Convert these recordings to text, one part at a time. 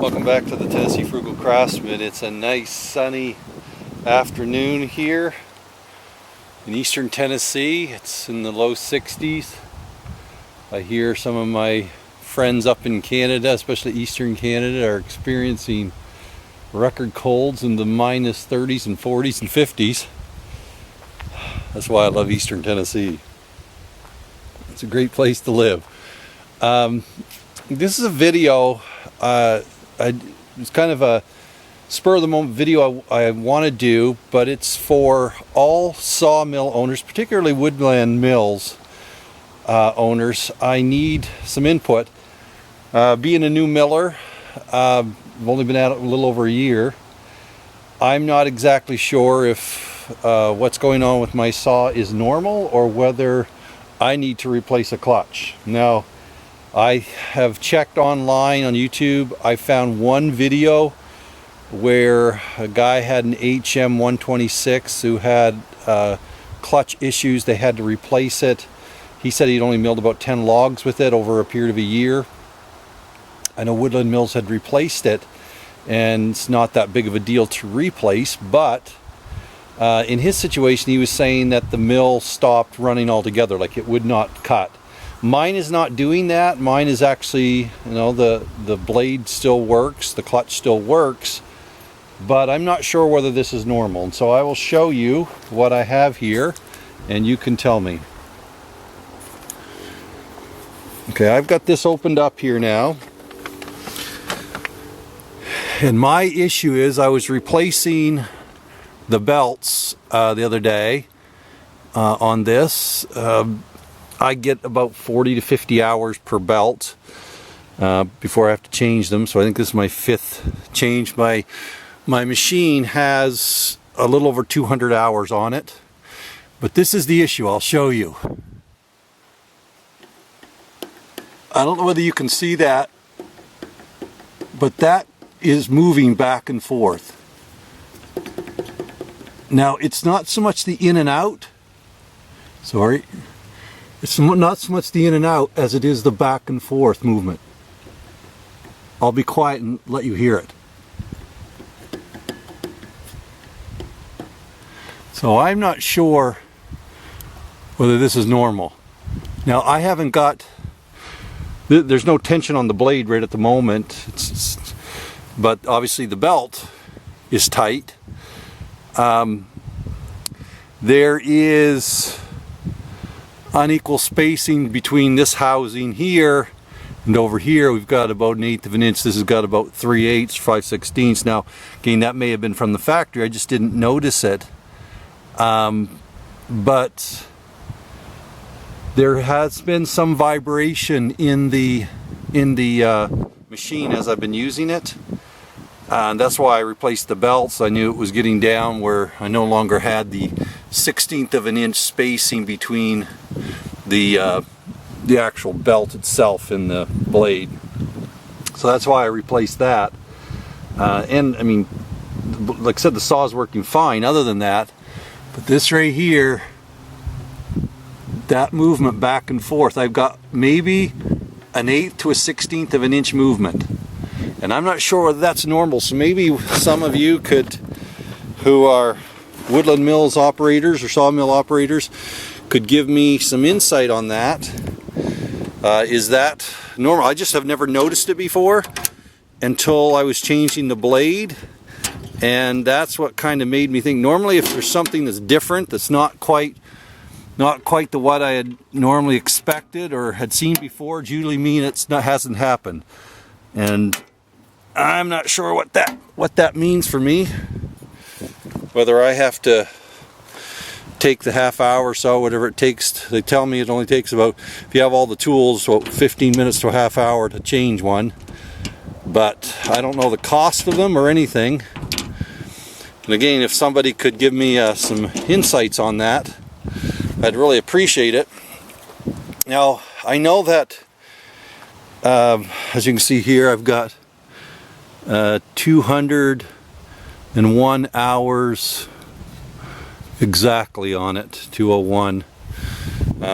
Welcome back to the Tennessee Frugal Craftsman. It's a nice sunny afternoon here in eastern Tennessee. It's in the low 60s. I hear some of my friends up in Canada, especially eastern Canada, are experiencing record colds in the minus 30s and 40s and 50s. That's why I love eastern Tennessee. It's a great place to live. This is a video, it's kind of a spur of the moment video I want to do, but it's for all sawmill owners, particularly Woodland Mills owners. I need some input. Being a new miller, I've only been at it a little over a year. I'm not exactly sure if what's going on with my saw is normal or whether I need to replace a clutch. Now, I have checked online on YouTube. I found one video where a guy had an HM122 who had clutch issues. They had to replace it. He said he'd only milled about 10 logs with it over a period of a year. I know Woodland Mills had replaced it, and it's not that big of a deal to replace, but in his situation he was saying that the mill stopped running altogether, like it would not cut. Mine is not doing that. Mine is actually, the blade still works, the clutch still works, but I'm not sure whether this is normal. And so I will show you what I have here and you can tell me. Okay, I've got this opened up here now. And my issue is I was replacing the belts the other day on this. I get about 40 to 50 hours per belt before I have to change them. So I think this is my 5th change. My machine has a little over 200 hours on it. But this is the issue. I'll show you. I don't know whether you can see that, but that is moving back and forth. Now, it's not so much the in and out. Sorry. It's not so much the in and out as it is the back and forth movement. I'll be quiet and let you hear it. So I'm not sure whether this is normal. Now, I haven't got, there's no tension on the blade right at the moment, but obviously the belt is tight. There is unequal spacing between this housing here and over here. We've got about 1/8 of an inch. This has got about 3/8, 5/16. Now, again, that may have been from the factory. I just didn't notice it. But there has been some vibration in the machine as I've been using it. And that's why I replaced the belts. I knew it was getting down where I no longer had the 1/16 of an inch spacing between the actual belt itself and the blade. So that's why I replaced that. And I mean, like I said, the saw is working fine other than that. But this right here, that movement back and forth, I've got maybe 1/8 to 1/16 of an inch movement. And I'm not sure whether that's normal, so maybe some of you who are Woodland Mills operators or sawmill operators, could give me some insight on that. Is that normal? I just have never noticed it before until I was changing the blade, and that's what kind of made me think. Normally, if there's something that's different, that's not quite the what I had normally expected or had seen before, it usually means hasn't happened. And I'm not sure what that means for me. Whether I have to take the half hour or so, whatever it takes. They tell me it only takes about, if you have all the tools, about 15 minutes to a half hour to change one. But I don't know the cost of them or anything. And again, if somebody could give me some insights on that, I'd really appreciate it. Now, I know that, as you can see here, I've got 201 hours exactly on it, 201.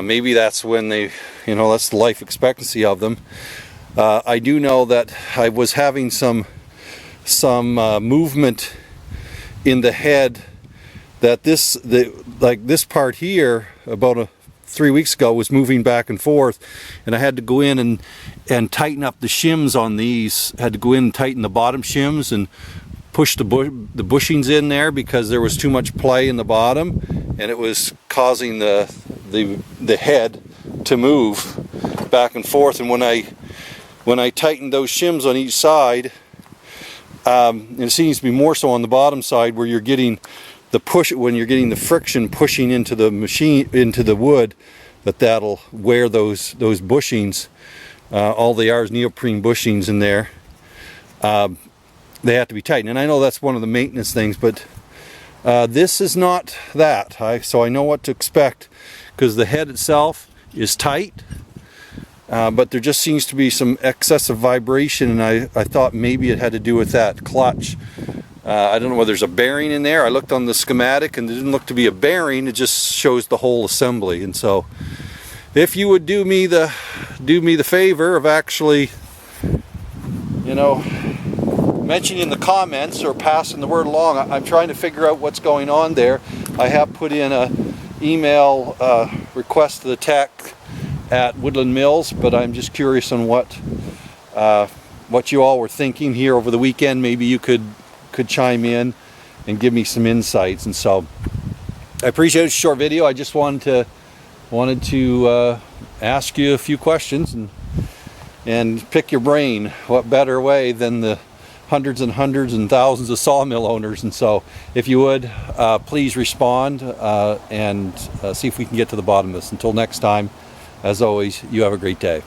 Maybe that's when they, that's the life expectancy of them. I do know that I was having some some movement in the head, that this part here about 3 weeks ago was moving back and forth, and I had to go in and tighten up the shims on these. Had to go in and tighten the bottom shims and push the bushings in there because there was too much play in the bottom, and it was causing the head to move back and forth. And when I tightened those shims on each side, and it seems to be more so on the bottom side where you're getting the push, when you're getting the friction pushing into the machine, into the wood, that'll wear those bushings, all they are is neoprene bushings in there. They have to be tightened, and I know that's one of the maintenance things, but this is not that. So I know what to expect, because the head itself is tight, but there just seems to be some excessive vibration, and I thought maybe it had to do with that clutch. I don't know whether there's a bearing in there. I looked on the schematic and it didn't look to be a bearing. It just shows the whole assembly. And so if you would do me the favor of actually, you know, mentioning in the comments or passing the word along. I'm trying to figure out what's going on there. I have put in a email request to the tech at Woodland Mills, but I'm just curious on what you all were thinking here over the weekend. Maybe you could chime in and give me some insights. And so I appreciate it's a short video. I just wanted to ask you a few questions and pick your brain. What better way than the hundreds and thousands of sawmill owners? And so if you would, please respond and see if we can get to the bottom of this. Until next time, as always, you have a great day.